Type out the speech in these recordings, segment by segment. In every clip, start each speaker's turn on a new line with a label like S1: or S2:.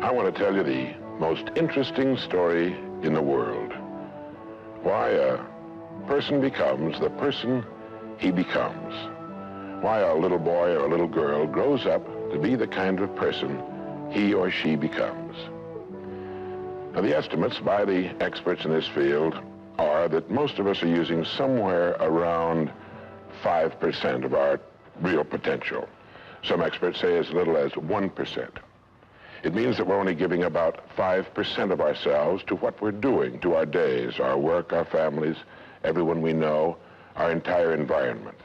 S1: I want to tell you the most interesting story in the world. Why a person becomes the person he becomes. Why a little boy or a little girl grows up to be the kind of person he or she becomes. Now, the estimates by the experts in this field are that most of us are using somewhere around 5% of our real potential. Some experts say as little as 1%. It means that we're only giving about 5% of ourselves to what we're doing, to our days, our work, our families, everyone we know, our entire environment.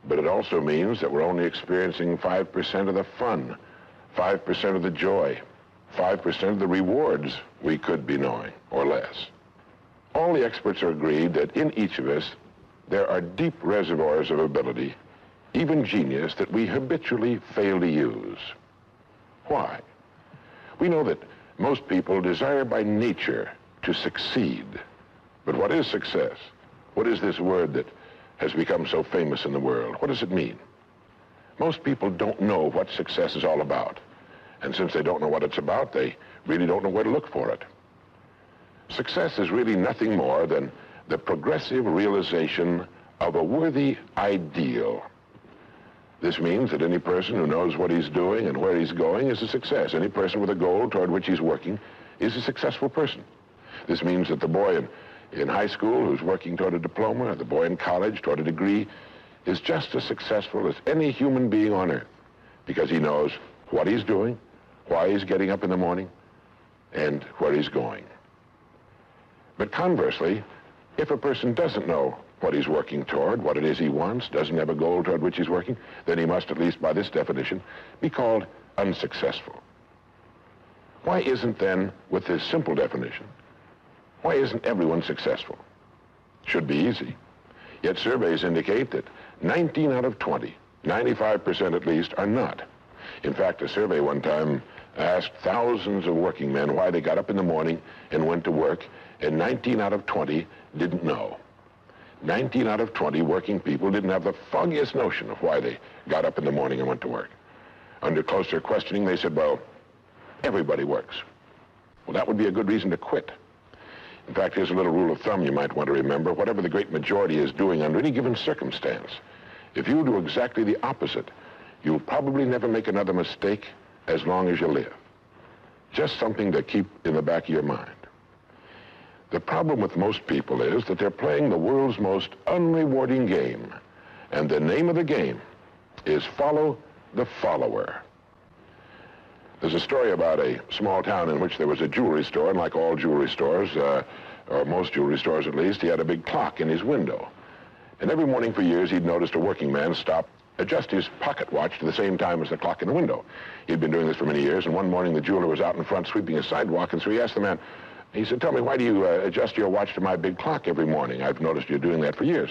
S1: But it also means that we're only experiencing 5% of the fun, 5% of the joy, 5% of the rewards we could be knowing, or less. All the experts are agreed that in each of us, there are deep reservoirs of ability, even genius, that we habitually fail to use. Why? We know that most people desire by nature to succeed. But what is success? What is this word that has become so famous in the world? What does it mean? Most people don't know what success is all about. And since they don't know what it's about, they really don't know where to look for it. Success is really nothing more than the progressive realization of a worthy ideal. This means that any person who knows what he's doing and where he's going is a success. Any person with a goal toward which he's working is a successful person. This means that the boy in high school who's working toward a diploma, or the boy in college toward a degree, is just as successful as any human being on earth, because he knows what he's doing, why he's getting up in the morning, and where he's going. But conversely, if a person doesn't know what he's working toward, what it is he wants, doesn't have a goal toward which he's working, then he must, at least by this definition, be called unsuccessful. Why isn't then, with this simple definition, why isn't everyone successful? Should be easy. Yet surveys indicate that 19 out of 20, 95% at least, are not. In fact, a survey one time asked thousands of working men why they got up in the morning and went to work, and 19 out of 20 didn't know. 19 out of 20 working people didn't have the foggiest notion of why they got up in the morning and went to work. Under closer questioning, they said, well, everybody works. Well, that would be a good reason to quit. In fact, here's a little rule of thumb you might want to remember. Whatever the great majority is doing under any given circumstance, if you do exactly the opposite, you'll probably never make another mistake as long as you live. Just something to keep in the back of your mind. The problem with most people is that they're playing the world's most unrewarding game. And the name of the game is follow the follower. There's a story about a small town in which there was a jewelry store, and like all jewelry stores, or most jewelry stores at least, he had a big clock in his window. And every morning for years, he'd noticed a working man stop, adjust his pocket watch to the same time as the clock in the window. He'd been doing this for many years, and one morning the jeweler was out in front sweeping a sidewalk, and so he asked the man, he said, tell me, why do you adjust your watch to my big clock every morning? I've noticed you doing that for years.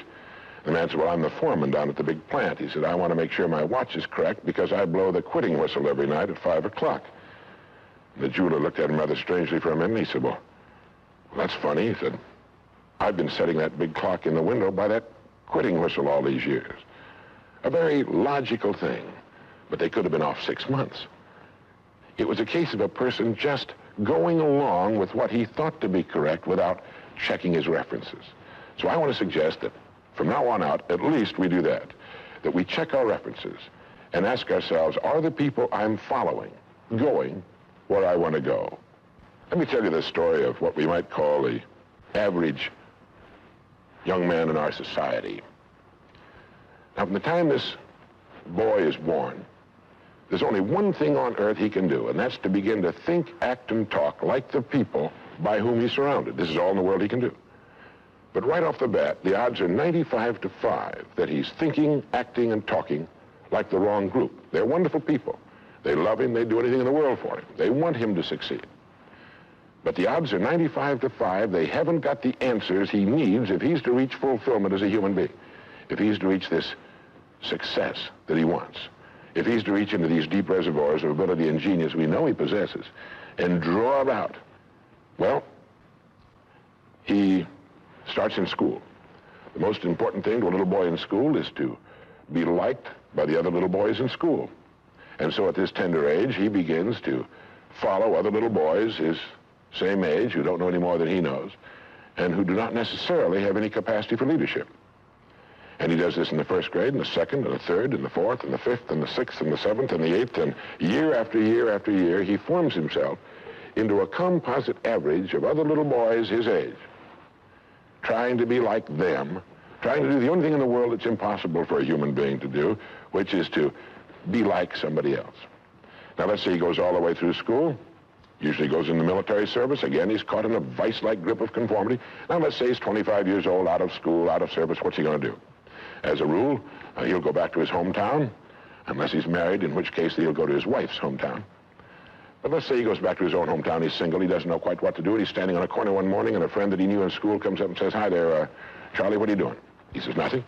S1: The man said, well, I'm the foreman down at the big plant. He said, I want to make sure my watch is correct because I blow the quitting whistle every night at 5 o'clock. The jeweler looked at him rather strangely for a minute, and he said, well, that's funny. He said, I've been setting that big clock in the window by that quitting whistle all these years. A very logical thing, but they could have been off 6 months. It was a case of a person just going along with what he thought to be correct without checking his references. So I want to suggest that from now on out, at least we do that we check our references and ask ourselves, are the people I'm following going where I want to go? Let me tell you the story of what we might call the average young man in our society. Now, from the time this boy is born, there's only one thing on earth he can do, and that's to begin to think, act, and talk like the people by whom he's surrounded. This is all in the world he can do. But right off the bat, the odds are 95 to 5 that he's thinking, acting, and talking like the wrong group. They're wonderful people. They love him. They'd do anything in the world for him. They want him to succeed. But the odds are 95 to 5 they haven't got the answers he needs if he's to reach fulfillment as a human being, if he's to reach this success that he wants, if he's to reach into these deep reservoirs of ability and genius we know he possesses and draw it out. Well, he starts in school. The most important thing to a little boy in school is to be liked by the other little boys in school. And so at this tender age, he begins to follow other little boys his same age who don't know any more than he knows and who do not necessarily have any capacity for leadership. And he does this in the first grade, and the second, and the third, and the fourth, and the fifth, and the sixth, and the seventh, and the eighth, and year after year after year, he forms himself into a composite average of other little boys his age, trying to be like them, trying to do the only thing in the world that's impossible for a human being to do, which is to be like somebody else. Now, let's say he goes all the way through school, usually goes in the military service. Again, he's caught in a vice-like grip of conformity. Now, let's say he's 25 years old, out of school, out of service. What's he going to do? As a rule, he'll go back to his hometown, unless he's married, in which case he'll go to his wife's hometown. But let's say he goes back to his own hometown, he's single, he doesn't know quite what to do, and he's standing on a corner one morning, and a friend that he knew in school comes up and says, "Hi there, Charlie, what are you doing?" He says, "Nothing."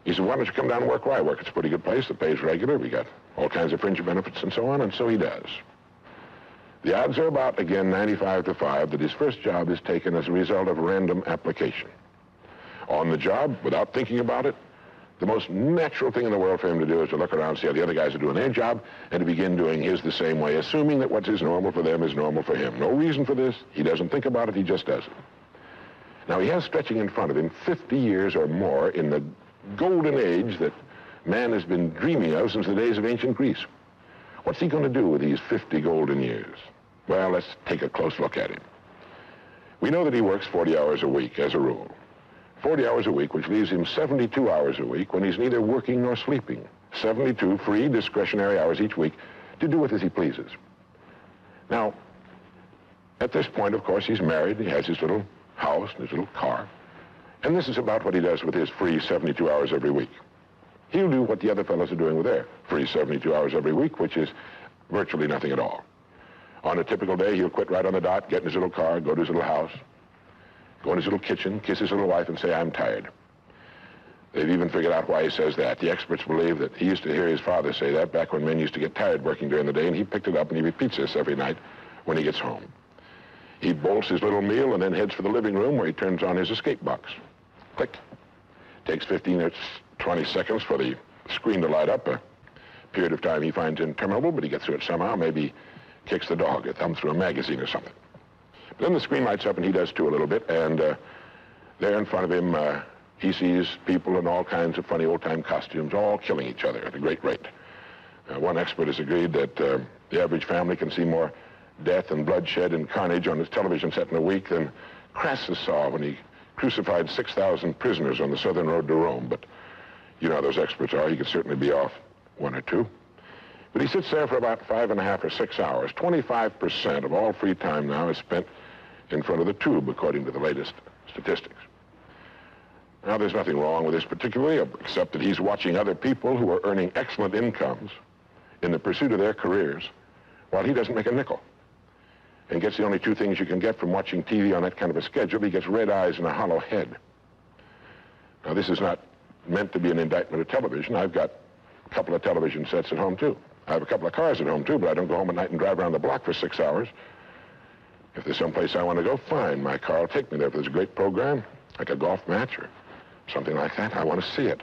S1: He says, "Why don't you come down and work where I work? It's a pretty good place, the pay's regular, we got all kinds of fringe benefits and so on," and so he does. The odds are about, again, 95 to 5 that his first job is taken as a result of random application. On the job, without thinking about it, the most natural thing in the world for him to do is to look around, see how the other guys are doing their job, and to begin doing his the same way, assuming that what is normal for them is normal for him. No reason for this. He doesn't think about it. He just does it. Now, he has stretching in front of him 50 years or more in the golden age that man has been dreaming of since the days of ancient Greece. What's he going to do with these 50 golden years? Well, let's take a close look at him. We know that he works 40 hours a week as a rule. 40 hours a week, which leaves him 72 hours a week when he's neither working nor sleeping. 72 free, discretionary hours each week to do with as he pleases. Now, at this point, of course, he's married. He has his little house and his little car. And this is about what he does with his free 72 hours every week. He'll do what the other fellows are doing with their free 72 hours every week, which is virtually nothing at all. On a typical day, he'll quit right on the dot, get in his little car, go to his little house, go in his little kitchen, kiss his little wife, and say, "I'm tired." They've even figured out why he says that. The experts believe that he used to hear his father say that back when men used to get tired working during the day, and he picked it up and he repeats this every night when he gets home. He bolts his little meal and then heads for the living room where he turns on his escape box. Click. Takes 15 or 20 seconds for the screen to light up, a period of time he finds interminable, but he gets through it somehow. Maybe kicks the dog or thumbs through a magazine or something. Then the screen lights up, and he does too a little bit, and there in front of him, he sees people in all kinds of funny old-time costumes, all killing each other at a great rate. One expert has agreed that the average family can see more death and bloodshed and carnage on his television set in a week than Crassus saw when he crucified 6,000 prisoners on the southern road to Rome. But you know how those experts are. He could certainly be off one or two. But he sits there for about 5.5 or 6 hours. 25% of all free time now is spent in front of the tube, according to the latest statistics. Now, there's nothing wrong with this particularly, except that he's watching other people who are earning excellent incomes in the pursuit of their careers, while he doesn't make a nickel, and gets the only two things you can get from watching TV on that kind of a schedule. He gets red eyes and a hollow head. Now, this is not meant to be an indictment of television. I've got a couple of television sets at home, too. I have a couple of cars at home, too, but I don't go home at night and drive around the block for 6 hours. If there's someplace I want to go, fine. My car will take me there. If there's a great program, like a golf match or something like that, I want to see it.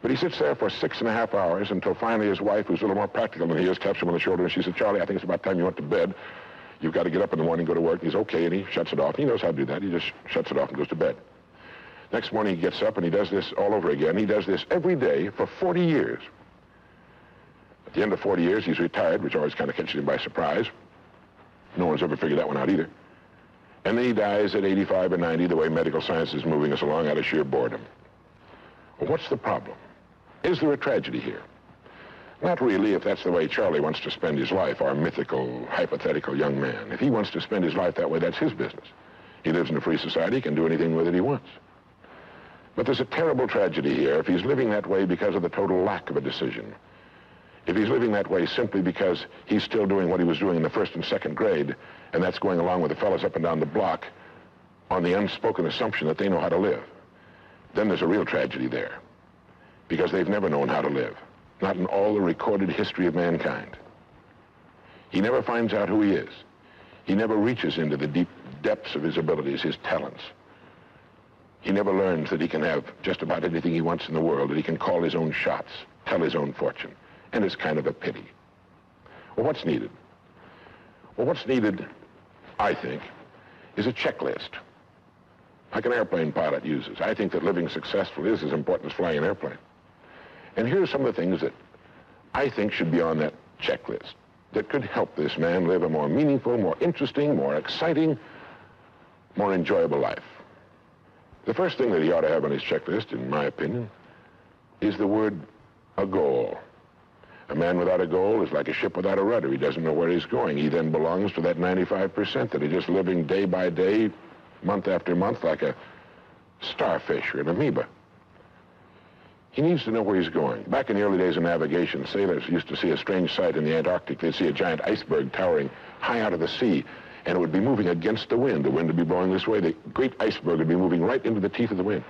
S1: But he sits there for 6.5 hours until finally his wife, who's a little more practical than he is, taps him on the shoulder and she says, "Charlie, I think it's about time you went to bed. You've got to get up in the morning, go to work." And he's okay, and he shuts it off. He knows how to do that. He just shuts it off and goes to bed. Next morning he gets up and he does this all over again. He does this every day for 40 years. At the end of 40 years, he's retired, which always kind of catches him by surprise. No one's ever figured that one out either. And then he dies at 85 or 90, the way medical science is moving us along, out of sheer boredom. Well, what's the problem? Is there a tragedy here? Not really, if that's the way Charlie wants to spend his life, our mythical, hypothetical young man. If he wants to spend his life that way, that's his business. He lives in a free society, he can do anything with it he wants. But there's a terrible tragedy here if he's living that way because of the total lack of a decision. If he's living that way simply because he's still doing what he was doing in the first and second grade, and that's going along with the fellows up and down the block on the unspoken assumption that they know how to live, then there's a real tragedy there, because they've never known how to live, not in all the recorded history of mankind. He never finds out who he is. He never reaches into the deep depths of his abilities, his talents. He never learns that he can have just about anything he wants in the world, that he can call his own shots, tell his own fortune. And it's kind of a pity. Well, what's needed? Well, what's needed, I think, is a checklist, like an airplane pilot uses. I think that living successfully is as important as flying an airplane. And here are some of the things that I think should be on that checklist that could help this man live a more meaningful, more interesting, more exciting, more enjoyable life. The first thing that he ought to have on his checklist, in my opinion, is the word a goal. A man without a goal is like a ship without a rudder. He doesn't know where he's going. He then belongs to that 95% that are just living day by day, month after month, like a starfish or an amoeba. He needs to know where he's going. Back in the early days of navigation, sailors used to see a strange sight in the Antarctic. They'd see a giant iceberg towering high out of the sea, and it would be moving against the wind. The wind would be blowing this way. The great iceberg would be moving right into the teeth of the wind.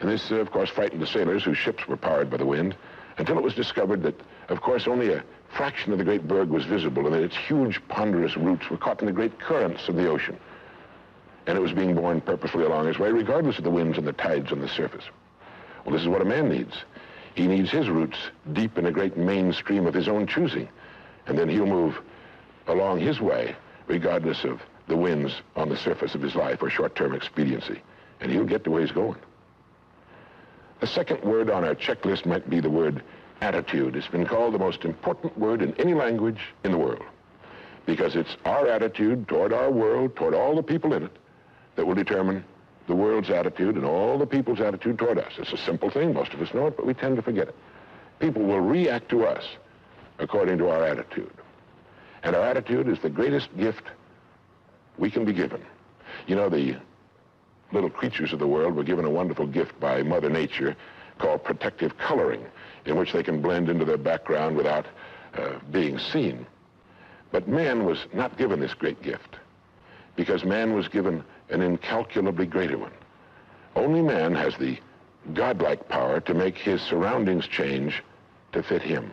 S1: And this, of course, frightened the sailors whose ships were powered by the wind, until it was discovered that, of course, only a fraction of the great berg was visible, and that its huge, ponderous roots were caught in the great currents of the ocean. And it was being borne purposefully along its way, regardless of the winds and the tides on the surface. Well, this is what a man needs. He needs his roots deep in a great mainstream of his own choosing, and then he'll move along his way, regardless of the winds on the surface of his life or short-term expediency, and he'll get to where he's going. The second word on our checklist might be the word attitude. It's been called the most important word in any language in the world, because it's our attitude toward our world, toward all the people in it, that will determine the world's attitude and all the people's attitude toward us. It's a simple thing. Most of us know it, but we tend to forget it. People will react to us according to our attitude. And our attitude is the greatest gift we can be given. You know, the little creatures of the world were given a wonderful gift by Mother Nature called protective coloring, in which they can blend into their background without being seen. But man was not given this great gift, because man was given an incalculably greater one. Only man has the godlike power to make his surroundings change to fit him,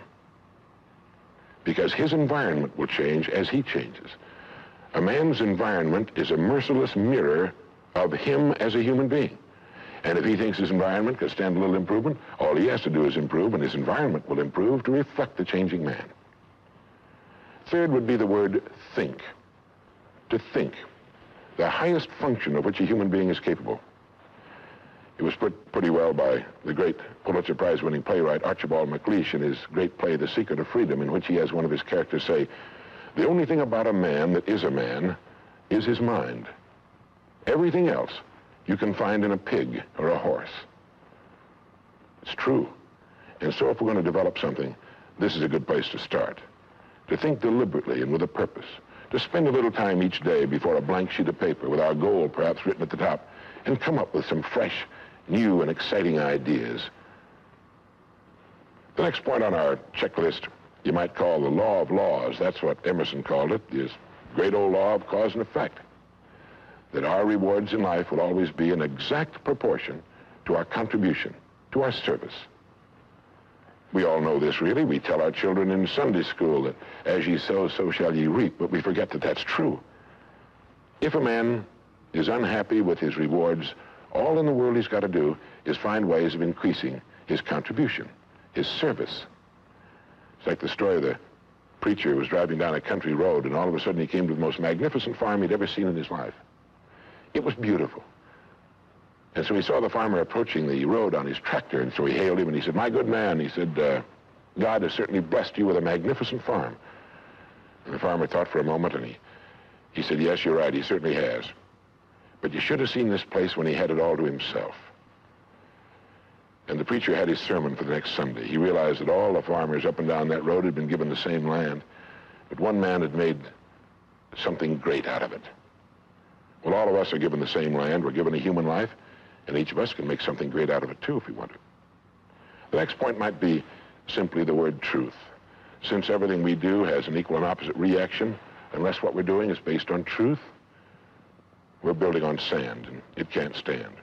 S1: because his environment will change as he changes. A man's environment is a merciless mirror of him as a human being. And if he thinks his environment can stand a little improvement, all he has to do is improve, and his environment will improve to reflect the changing man. Third would be the word think. To think. The highest function of which a human being is capable. It was put pretty well by the great Pulitzer Prize-winning playwright Archibald MacLeish in his great play, The Secret of Freedom, in which he has one of his characters say, "The only thing about a man that is a man is his mind. Everything else you can find in a pig or a horse." It's true. And so if we're going to develop something, this is a good place to start. To think deliberately and with a purpose. To spend a little time each day before a blank sheet of paper with our goal perhaps written at the top, and come up with some fresh, new, and exciting ideas. The next point on our checklist you might call the law of laws. That's what Emerson called it, this great old law of cause and effect. That our rewards in life will always be in exact proportion to our contribution, to our service. We all know this, really. We tell our children in Sunday school that as ye sow, so shall ye reap, but we forget that that's true. If a man is unhappy with his rewards, all in the world he's got to do is find ways of increasing his contribution, his service. It's like the story of the preacher who was driving down a country road, and all of a sudden he came to the most magnificent farm he'd ever seen in his life. It was beautiful. And so he saw the farmer approaching the road on his tractor, and so he hailed him, and he said, "My good man," he said, "God has certainly blessed you with a magnificent farm." And the farmer thought for a moment, and he said, "Yes, you're right, he certainly has. But you should have seen this place when he had it all to himself." And the preacher had his sermon for the next Sunday. He realized that all the farmers up and down that road had been given the same land, but one man had made something great out of it. Well, all of us are given the same land. We're given a human life, and each of us can make something great out of it, too, if we want to. The next point might be simply the word truth. Since everything we do has an equal and opposite reaction, unless what we're doing is based on truth, we're building on sand, and it can't stand.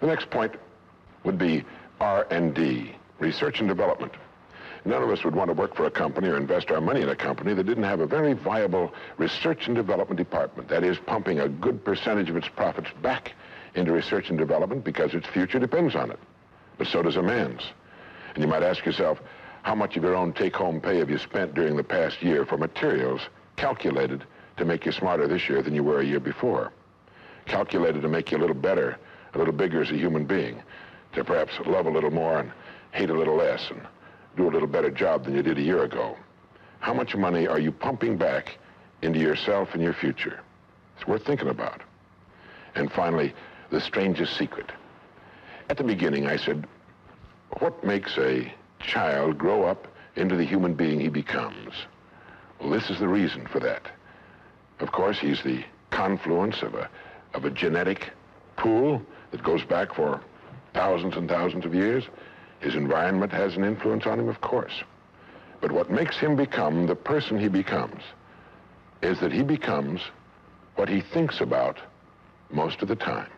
S1: The next point would be R&D, research and development. None of us would want to work for a company or invest our money in a company that didn't have a very viable research and development department. That is, pumping a good percentage of its profits back into research and development because its future depends on it. But so does a man's. And you might ask yourself, how much of your own take-home pay have you spent during the past year for materials, calculated to make you smarter this year than you were a year before. Calculated to make you a little better, a little bigger as a human being, to perhaps love a little more and hate a little less and do a little better job than you did a year ago. How much money are you pumping back into yourself and your future? It's worth thinking about. And finally, the strangest secret. At the beginning, I said, what makes a child grow up into the human being he becomes? Well, this is the reason for that. Of course, he's the confluence of a genetic pool that goes back for thousands and thousands of years. His environment has an influence on him, of course. But what makes him become the person he becomes is that he becomes what he thinks about most of the time.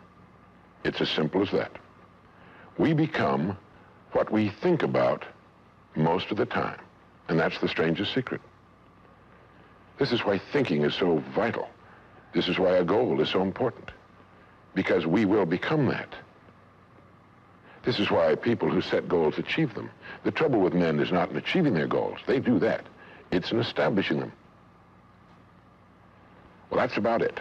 S1: It's as simple as that. We become what we think about most of the time. And that's the strangest secret. This is why thinking is so vital. This is why a goal is so important. Because we will become that. This is why people who set goals achieve them. The trouble with men is not in achieving their goals. They do that. It's in establishing them. Well, that's about it.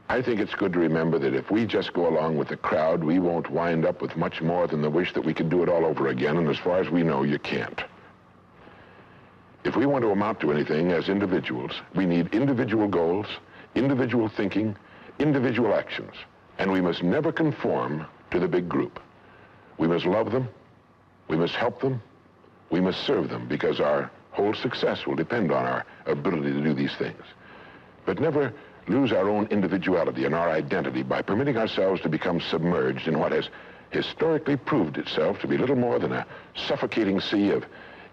S1: I think it's good to remember that if we just go along with the crowd, we won't wind up with much more than the wish that we could do it all over again, and as far as we know, you can't. If we want to amount to anything as individuals, we need individual goals, individual thinking, individual actions, and we must never conform to the big group. We must love them, we must help them, we must serve them, because our whole success will depend on our ability to do these things. But never lose our own individuality and our identity by permitting ourselves to become submerged in what has historically proved itself to be little more than a suffocating sea of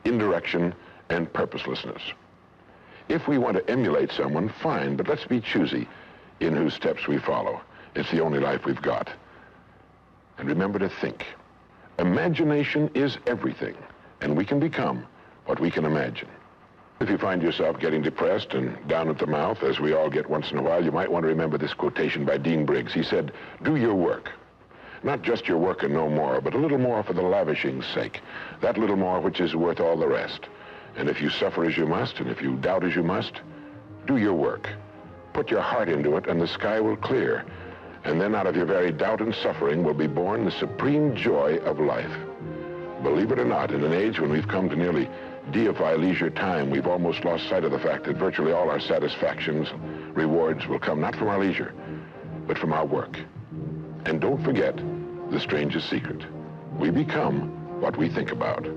S1: indirection and purposelessness. If we want to emulate someone, fine, but let's be choosy in whose steps we follow. It's the only life we've got. And remember to think. Imagination is everything, and we can become what we can imagine. If you find yourself getting depressed and down at the mouth, as we all get once in a while, you might want to remember this quotation by Dean Briggs. He said, do your work. Not just your work and no more, but a little more for the lavishing's sake. That little more which is worth all the rest. And if you suffer as you must, and if you doubt as you must, do your work. Put your heart into it, and the sky will clear. And then out of your very doubt and suffering will be born the supreme joy of life. Believe it or not, in an age when we've come to nearly deify leisure time, we've almost lost sight of the fact that virtually all our satisfactions, rewards will come not from our leisure, but from our work. And don't forget the strangest secret. We become what we think about.